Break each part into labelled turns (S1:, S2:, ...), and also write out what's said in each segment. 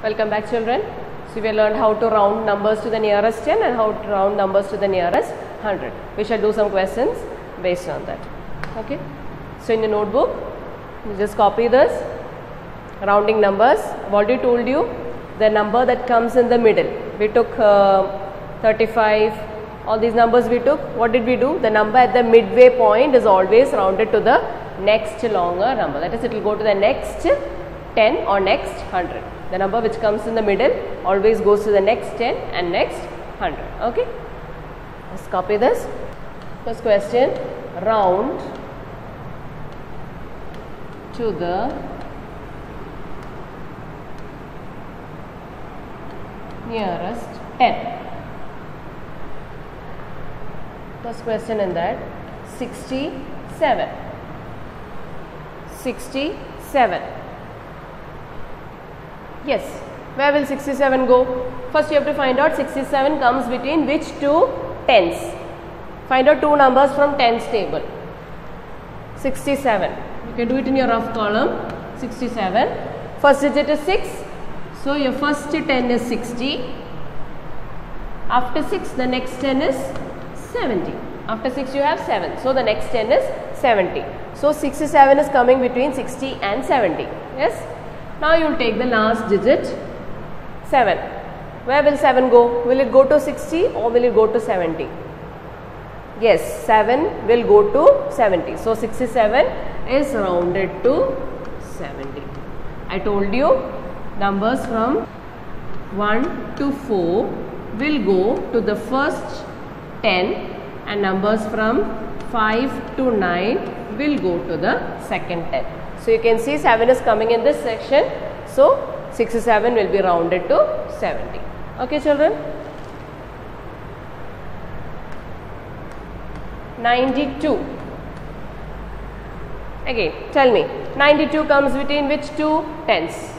S1: Welcome back, children. So we learned how to round numbers to the nearest 10 and how to round numbers to the nearest 100. We shall do some questions based on that. Okay. So in your notebook, you just copy this. Rounding numbers. I've already told you the number that comes in the middle. We took 35. All these numbers we took. What did we do? The number at the midway point is always rounded to the next longer number. That is, it will go to the next 10 or next 100. The number which comes in the middle always goes to the next 10 and next 100. Okay. Let's copy this. First question. Round to the nearest 10. First question in that, 67. 67. Yes, where will 67 go? First you have to find out 67 comes between which two tens. Find out two numbers from tens table. 67. You can do it in your rough column. 67. First digit is 6. So your first 10 is 60. After 6 the next 10 is 70. After 6 you have 7. So the next 10 is 70. So 67 is coming between 60 and 70. Yes. Now you will take the last digit 7. Where will 7 go? Will it go to 60 or will it go to 70? Yes, 7 will go to 70. So 67 is rounded to 70. I told you numbers from 1 to 4 will go to the first 10 and numbers from 5 to 9 will go to the second 10. So you can see 7 is coming in this section. So 67 will be rounded to 70. Okay, children. 92. Again, tell me, 92 comes between which two tens?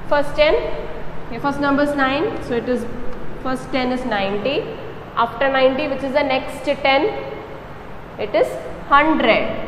S1: First 10, your first number is 9, so it is first 10 is 90. After 90, which is the next 10? It is 100.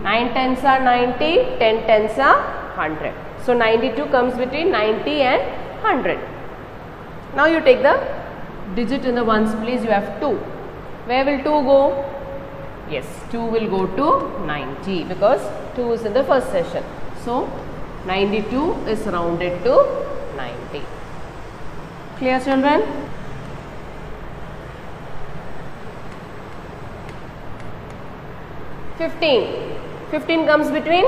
S1: 9 tens are 90, 10 tens are 100. So 92 comes between 90 and 100. Now you take the digit in the ones place, you have 2. Where will 2 go? Yes, 2 will go to 90 because 2 is in the first session. So 92 is rounded to 90. Clear, children? Fifteen comes between,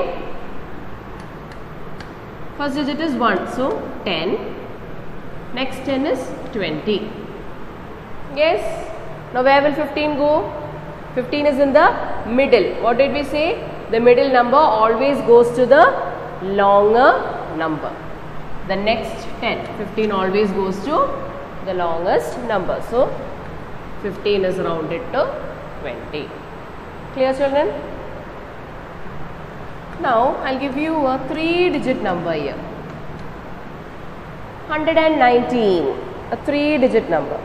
S1: first digit is 1, so 10, next 10 is 20. Yes, now where will 15 go? 15 is in the middle. What did we say? The middle number always goes to the longer number. The next 10, 15 always goes to the longest number. So 15 is rounded to 20. Clear, children? Now I will give you a 3-digit number here. 119, a 3-digit number.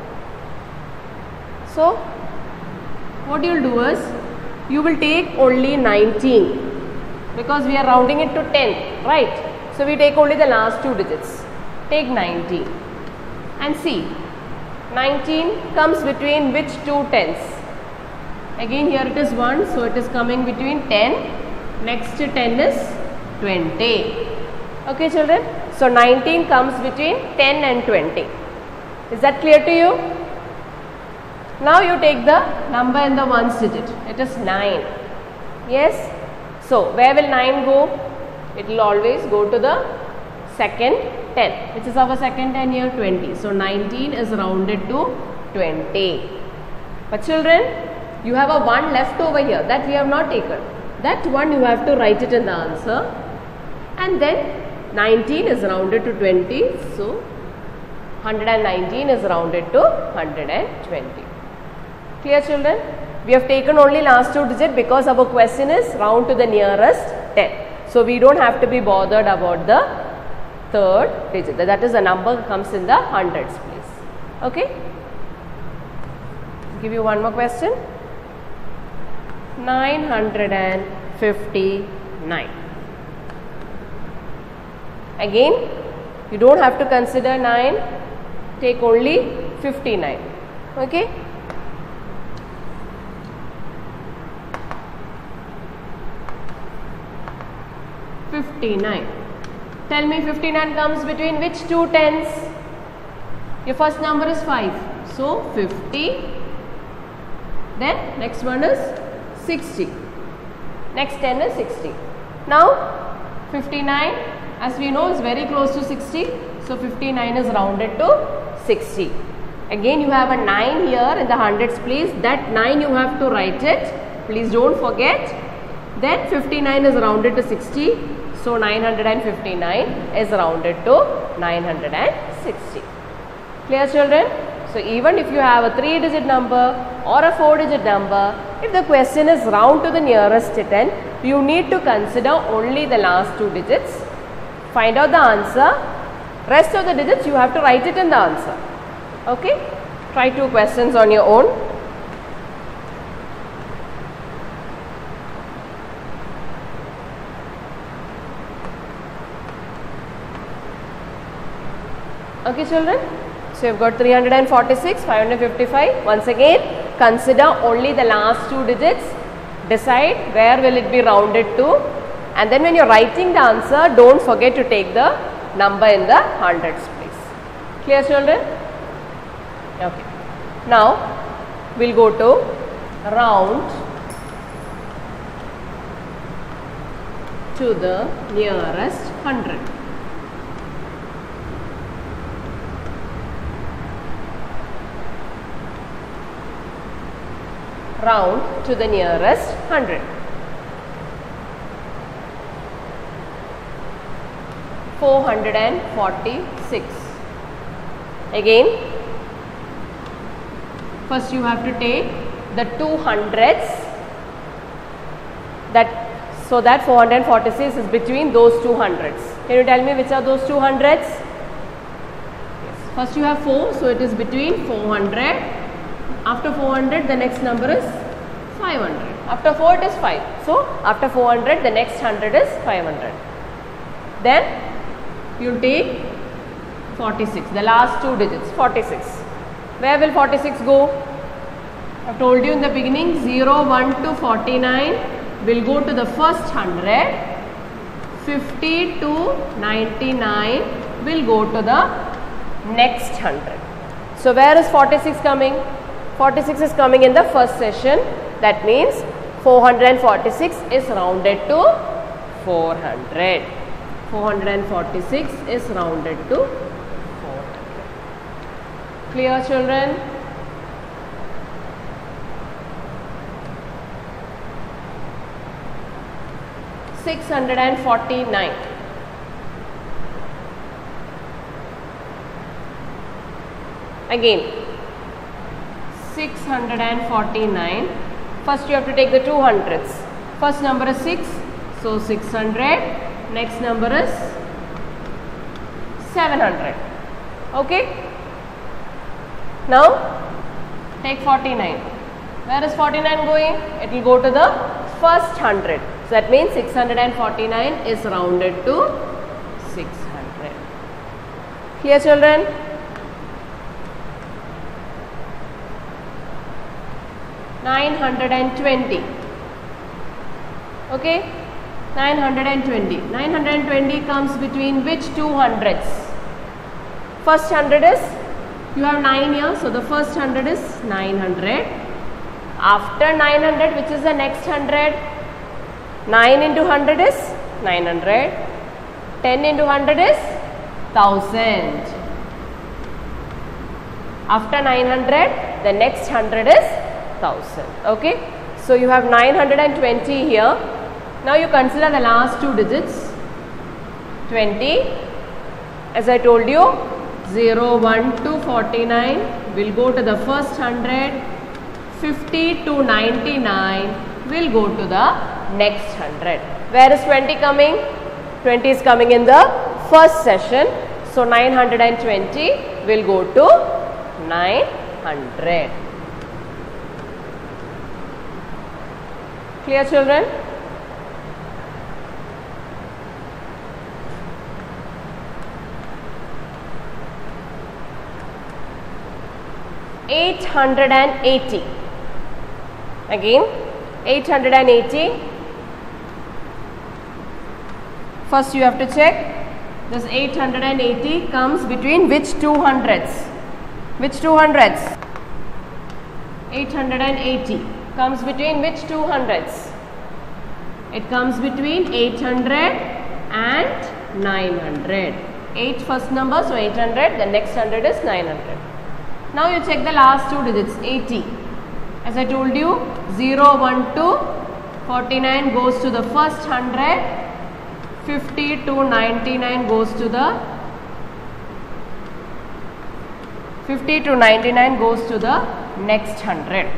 S1: So what you will do is, you will take only 19 because we are rounding it to 10, right? So we take only the last 2 digits. Take 19 and see, 19 comes between which two tens? Again here it is 1, so it is coming between 10. Next 10 is 20. Okay, children. So 19 comes between 10 and 20. Is that clear to you? Now you take the number in the ones digit. It is 9. Yes. So where will 9 go? It will always go to the second 10. Which is our second 10 here? 20. So 19 is rounded to 20. But children, you have a 1 left over here that we have not taken. That one you have to write it in the answer. And then 19 is rounded to 20. So 119 is rounded to 120. Clear, children? We have taken only last 2 digits because our question is round to the nearest 10. So we don't have to be bothered about the third digit. That is the number comes in the hundreds place. Okay? Give you one more question. 959. Again, you don't have to consider 9, take only 59. Okay. Tell me 59 comes between which two tens? Your first number is 5. So 50. Then next one is 60. Next 10 is 60. Now 59, as we know, is very close to 60. So 59 is rounded to 60. Again, you have a 9 here in the hundreds place. That 9 you have to write it. Please don't forget. Then 59 is rounded to 60. So 959 is rounded to 960. Clear, children? So even if you have a 3-digit number or a 4-digit number, if the question is round to the nearest 10, you need to consider only the last 2 digits. Find out the answer. Rest of the digits you have to write it in the answer. Okay? Try 2 questions on your own. Okay, children? So, you have got 346, 555. Once again, consider only the last 2 digits. Decide where will it be rounded to. And then when you are writing the answer, don't forget to take the number in the hundreds place. Clear, children? Okay. Now, we will go to round to the nearest 100. Round to the nearest 100. 446. Again, first you have to take the 2 hundreds, so that 446 is between those 2 hundreds. Can you tell me which are those 2 hundreds? Yes. First you have 4, so it is between 400. After 400, the next number is 500. After 4, it is 5. So, after 400, the next 100 is 500. Then, you take 46, the last 2 digits, 46. Where will 46 go? I have told you in the beginning, 0, 1 to 49 will go to the first 100. 50 to 99 will go to the next 100. So, where is 46 coming? 46 is coming in the first session. That means 446 is rounded to 400. 446 is rounded to 400. Clear, children? $649. Again, 649. First you have to take the 2 hundreds. First number is 6, so 600. Next number is 700. Okay. Now take 49. Where is 49 going? It will go to the first 100. So that means 649 is rounded to 600. Clear, children? $920. Okay, 920. 920 comes between which 2 hundreds? First 100 is, you have 9 here, so the first 100 is 900. After 900, which is the next 100? 9 into 100 is 900. 10 into 100 is 1000. After 900, the next 100 is 1000. Okay. So, you have 920 here. Now, you consider the last 2 digits. 20. As I told you, 0, 1 to 49 will go to the first 100. 50 to 99 will go to the next 100. Where is 20 coming? 20 is coming in the first session. So, 920 will go to 900. Clear, children? 880. Again 880. First you have to check this 880 comes between which two hundreds? Which two hundreds? 880 comes between which two hundreds? It comes between 800 and 900. 8 first number, so 800, the next 100 is 900. Now you check the last two digits, 80. As I told you, 0, 1 to 49 goes to the first 100. 50 to 99 goes to the 50 to 99 goes to the next 100.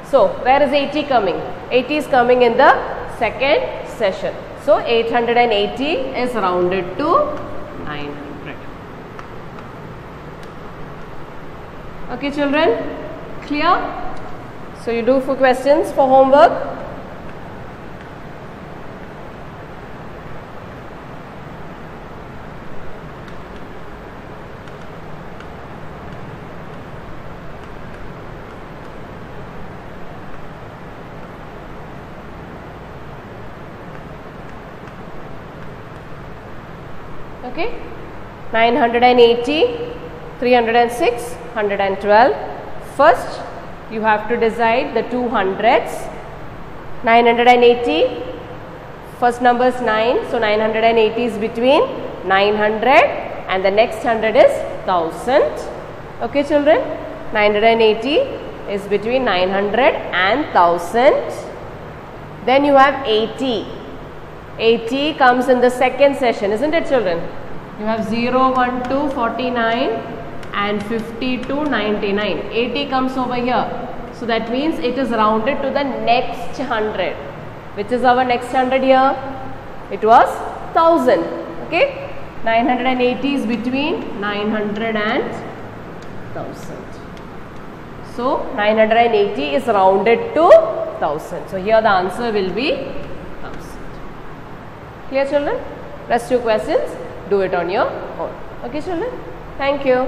S1: So where is 80 coming? 80 is coming in the second session. So 880 is rounded to 900. Okay children, clear? So you do 4 questions for homework. Okay, 980, 306, 112. First, you have to decide the two hundreds. 980, first number is 9, so 980 is between 900 and the next 100 is 1000. Okay children, 980 is between 900 and 1000. Then you have 80. 80 comes in the second session, isn't it children? You have 0, 1 to 49 and 50 to 99. 80 comes over here. So that means it is rounded to the next 100. Which is our next 100 here? It was 1000. Okay? 980 is between 900 and 1000. So 980 is rounded to 1000. So here the answer will be 1000. Clear children? Rest 2 questions, do it on your own. Okay children? Thank you.